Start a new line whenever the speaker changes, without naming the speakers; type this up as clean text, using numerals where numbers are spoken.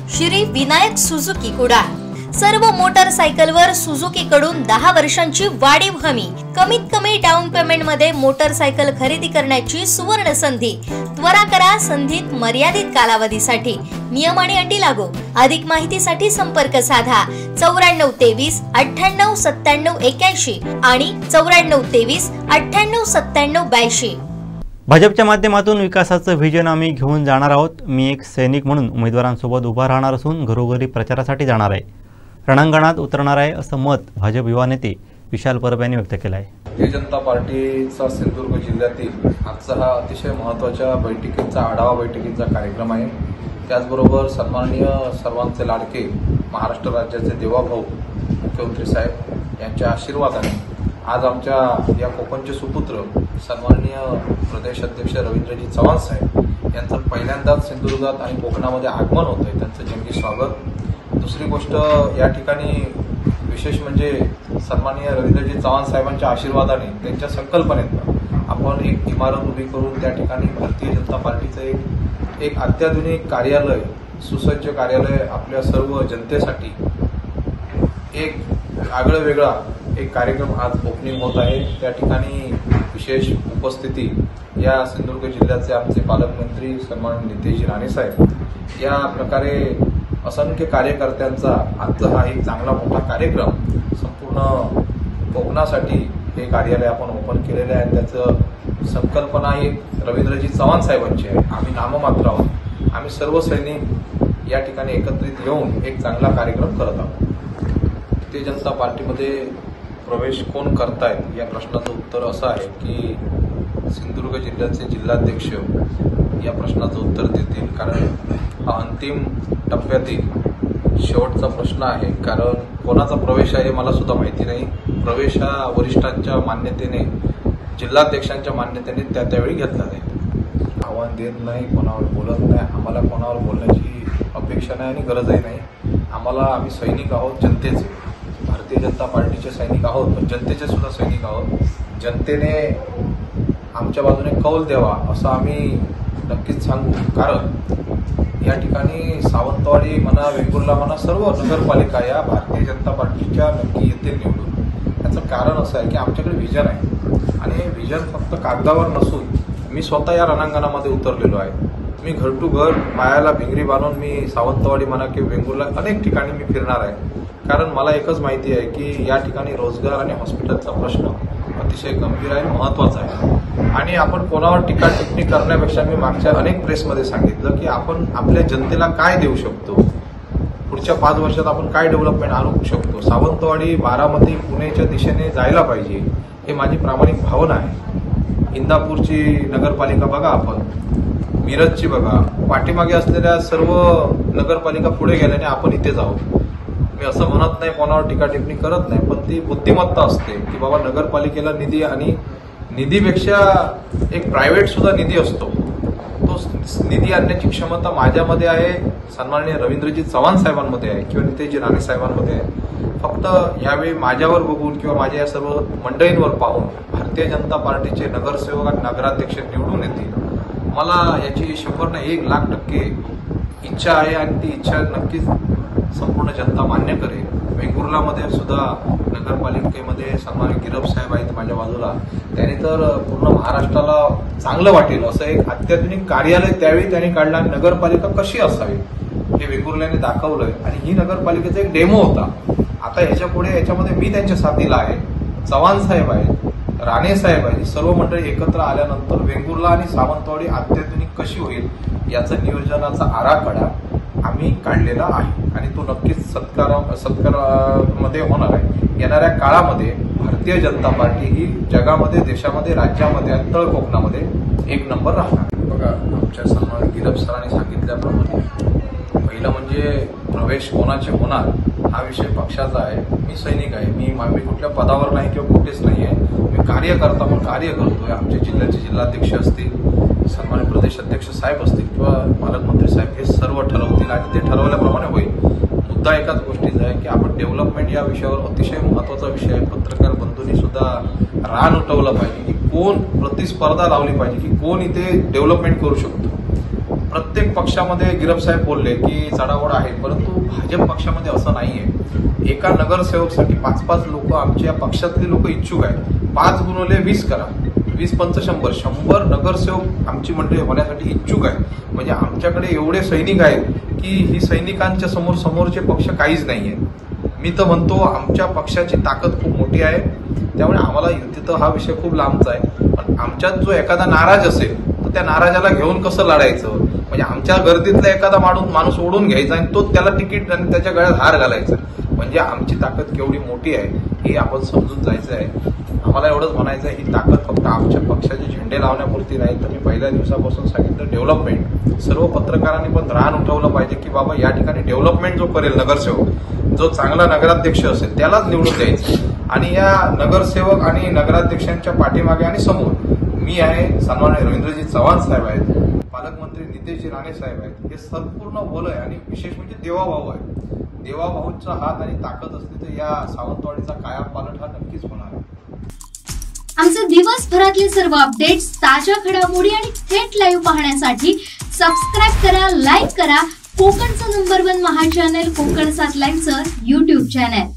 Shri Vinayak Suzuki Kudal. सर्व मोटरसायकलवर Suzuki कडून 10 वर्षांची वाढीव हमी, कमीत कमी डाऊन पेमेंट मध्ये मोटरसायकल खरेदी करण्याची सुवर्ण संधी। त्वरा करा, संधीत मर्यादित कालावधीसाठी, नियम आणि अटी लागू। अधिक माहितीसाठी संपर्क साधा 9423 98 97 81 आणि 9423 98 97 82।
भाजपच्या माध्यमातून विकासाचं व्हिजन आम्ही घेऊन जाणार आहोत। मी एक सैनिक म्हणून उमेदवारांसोबत उभा राहणार असून घरोघरी प्रचारासाठी जाणार आहे, रणांगणात उतरणार आहे, असं मत भाजप युवा नेते विशाल परब यांनी व्यक्त केलं आहे।
भारतीय जनता पार्टीचा सिंधुदुर्ग जिल्ह्यातील आजचा हा अतिशय महत्त्वाच्या बैठकीचा आढावा बैठकीचा कार्यक्रम आहे। त्याचबरोबर सन्माननीय सर्वांचे लाडके महाराष्ट्र राज्याचे देवाभाऊ मुख्यमंत्री साहेब यांच्या आशीर्वादाने आज आमच्या या कोकणचे सुपुत्र सन्माननीय प्रदेश अध्यक्ष रवींद्रजी चव्हाण साहेब यांचं पहिल्यांदाच सिंधुदुर्गात आणि कोकणामध्ये आगमन होत आहे। त्यांचं जंगी स्वागत। दुसरी गोष्ट, या ठिकाणी विशेष म्हणजे सन्माननीय रवींद्रजी चव्हाण साहेबांच्या आशीर्वादाने, त्यांच्या संकल्पनेतून आपण एक इमारत उभी करून त्या ठिकाणी भारतीय जनता पार्टीचं एक अत्याधुनिक कार्यालय, सुसज्ज कार्यालय आपल्या सर्व जनतेसाठी एक आगळं वेगळा एक कार्यक्रम आज ओपनिंग होत आहे। त्या ठिकाणी विशेष उपस्थिती या सिंधुदुर्ग जिल्ह्याचे आमचे पालकमंत्री सन्माननीय नितेशजी राणे साहेब, या प्रकारे असंख्य कार्यकर्त्यांचा आजचा हा एक चांगला मोठा कार्यक्रम संपूर्ण कोकणासाठी हे कार्यालय आपण ओपन केलेले आहे। त्याचं संकल्पना ही रवींद्रजी चव्हाण साहेबांची आहे। आम्ही नाममात्र आहोत, आम्ही सर्व सैनिक या ठिकाणी एकत्रित येऊन एक चांगला कार्यक्रम करत आहोत। भारतीय जनता पार्टीमध्ये प्रवेश कोण करतायत या प्रश्नाचं उत्तर असं आहे की सिंधुदुर्ग जिल्ह्याचे जिल्हाध्यक्ष या प्रश्नाचं उत्तर देतील, कारण हा अंतिम टप्प्यातील शेवटचा प्रश्न आहे। कारण कोणाचा प्रवेश आहे मला सुद्धा माहिती नाही। प्रवेश हा वरिष्ठांच्या मान्यतेने, जिल्हाध्यक्षांच्या मान्यतेने त्यावेळी घेतला जाईल। आव्हान देत नाही, कोणावर बोलत नाही, आम्हाला कोणावर बोलण्याची अपेक्षा नाही आणि गरजही नाही। आम्ही सैनिक आहोत जनतेचे, भारतीय जनता पार्टीचे सैनिक आहोत, पण जनतेचे सुद्धा सैनिक आहोत। जनतेने आमच्या बाजूने कौल द्यावा असं आम्ही नक्कीच सांगू। कारण या ठिकाणी सावंतवाडी म्हणा, वेंगुर्ला म्हणा, सर्व नगरपालिका या भारतीय जनता पार्टीच्या नक्की येतील निवडून। याचं कारण असं आहे की आमच्याकडे व्हिजन आहे आणि व्हिजन फक्त कागदावर नसून मी स्वतः या रणांगणामध्ये उतरलेलो आहे। मी घर टू घर पायाला भिंगरी बांधून मी सावंतवाडी म्हणा किंवा वेंगुर्ला अनेक ठिकाणी मी फिरणार आहे। कारण मला एकच माहिती आहे की या ठिकाणी रोजगार आणि हॉस्पिटलचा प्रश्न अतिशय गंभीर आहे, महत्त्वाचा आहे। आणि आपण कोणावर टीका टिप्पणी करण्यापेक्षा मी मागच्या अनेक प्रेसमध्ये सांगितलं की आपण आपल्या जनतेला काय देऊ शकतो, पुढच्या 5 वर्षात आपण काय डेव्हलपमेंट आणू शकतो। सावंतवाडी, बारामती, पुणेच्या दिशेने जायला पाहिजे, हे माझी प्रामाणिक भावना आहे। इंदापूरची नगरपालिका बघा, आपण मिरजची बघा, पाठीमागे असलेल्या सर्व नगरपालिका पुढे गेल्याने आपण इथेच आहोत। मी असं म्हणत नाही, कोणावर टीका टिप्पणी करत नाही, पण ती बुद्धिमत्ता असते की बाबा नगरपालिकेला निधी, आणि निधीपेक्षा एक प्रायव्हेट सुद्धा निधी असतो, तो निधी आणण्याची क्षमता माझ्यामध्ये आहे, सन्माननीय रवींद्रजी चव्हाण साहेबांमध्ये आहे किंवा नितेशजी राणे साहेबांमध्ये आहे। फक्त यावेळी माझ्यावर बघून किंवा माझ्या या सर्व मंडळींवर पाहून भारतीय जनता पार्टीचे नगरसेवक आणि नगराध्यक्ष निवडून येतील, मला याची 100% इच्छा आहे आणि ती इच्छा नक्कीच संपूर्ण जनता मान्य करेल। वेंगुर्लामध्ये सुद्धा नगरपालिकेमध्ये सन्माननीय गिरब साहेब आहेत माझ्या बाजूला, त्याने तर पूर्ण महाराष्ट्राला चांगलं वाटेल असं एक अत्याधुनिक कार्यालय त्यावेळी त्यांनी काढलं आणि नगरपालिका कशी असावी हे वेंगुर्ल्याने दाखवलंय। आणि ही नगरपालिकेचा एक डेमो होता। आता ह्याच्या पुढे याच्यामध्ये मी त्यांच्या साथीला आहे, चव्हाण साहेब आहेत, राणे साहेब आहेत, सर्व मंडळी एकत्र आल्यानंतर वेंगुर्ला आणि सावंतवाडी अत्याधुनिक कशी होईल याचा नियोजनाचा आराखडा आम्ही काढलेला आहे आणि तो नक्कीच सत्कारामध्ये होणार आहे। येणाऱ्या काळामध्ये भारतीय जनता पार्टी ही जगामध्ये, देशामध्ये, राज्यामध्ये आणि तळ कोकणामध्ये एक नंबर राहणार। बघा, आमच्या सन्मान गिरब सरांनी सांगितल्याप्रमाणे पहिलं म्हणजे प्रवेश कोणाचे होणार हा विषय पक्षाचा आहे। मी सैनिक आहे, मी कुठल्या पदावर नाही किंवा कुठेच नाही आहे, मी कार्यकर्ता म्हणून कार्य करतोय। आमच्या जिल्ह्याचे जिल्हाध्यक्ष असतील, सन्माननीय प्रदेश अध्यक्ष साहेब असतील किंवा पालकमंत्री साहेब, हे सर्व ठरवतील आणि ते ठरवल्याप्रमाणे होईल। मुद्दा एकाच गोष्टीचा आहे की आपण डेव्हलपमेंट या विषयावर अतिशय महत्त्वाचा विषय आहे। पत्रकार बंधूंनी सुद्धा रान उठवलं पाहिजे की कोण प्रतिस्पर्धा लावली पाहिजे की कोण इथे डेव्हलपमेंट करू शकतो। प्रत्येक पक्षामध्ये गिरम साहेब बोलले की चढाओढ आहे, परंतु भाजप पक्षामध्ये असं नाहीये. एका नगरसेवकसाठी 5-5 लोक आमच्या पक्षातले लोक इच्छुक आहेत. 5 गुणिले 20 करा, 20-5 100 नगरसेवक आमची मंडळी होण्यासाठी इच्छुक आहे. म्हणजे आमच्याकडे एवढे सैनिक आहेत की ही सैनिकांच्या समोरचे पक्ष काहीच नाहीये. मी तर म्हणतो आमच्या पक्षाची ताकद खूप मोठी आहे. त्यामुळे आम्हाला तिथं हा विषय खूप लांबचा आहे. पण आमच्यात जो एखादा नाराज असेल तर त्या नाराजाला घेऊन कसं लढायचं, म्हणजे आमच्या गर्दीतला एखादा माणूस ओढून घ्यायचा आणि तो त्याला तिकीट आणि त्याच्या गळ्यात हार घालायचा. म्हणजे आमची ताकद केवढी मोठी आहे हे आपण समजून जायचं आहे. आम्हाला एवढंच म्हणायचं आहे, ही ताकद फक्त आमच्या पक्षाचे झेंडे लावण्यापुरती नाही, तर मी पहिल्या दिवसापासून सांगितलं डेव्हलपमेंट. सर्व पत्रकारांनी पण रान उठवलं पाहिजे की बाबा या ठिकाणी डेव्हलपमेंट जो करेल नगरसेवक, जो चांगला नगराध्यक्ष असेल त्यालाच निवडून द्यायचं. आणि या नगरसेवक आणि नगराध्यक्षांच्या पाठीमागे आणि समोर मी आहे, सन्माननीय रवींद्रजी चव्हाण साहेब आहेत, पालकमंत्री नितेशजी राणे साहेब आहेत. हे संपूर्ण बल आहे आणि विशेष म्हणजे देवाभाऊ आहे. देवाभाऊचा हात आणि ताकद असली तर या सावंतवाडीचा कायापालट हा नक्कीच होणार आहे.
आमचे दिवसभरातले सर्व अपडेट्स, ताज्या घडामोडी आणि थेट लाईव्ह पाहण्यासाठी सबस्क्राईब करा, लाईक करा कोकणचं नंबर 1 महा चॅनल कोकण 7 लाईव्हचं YouTube चॅनल.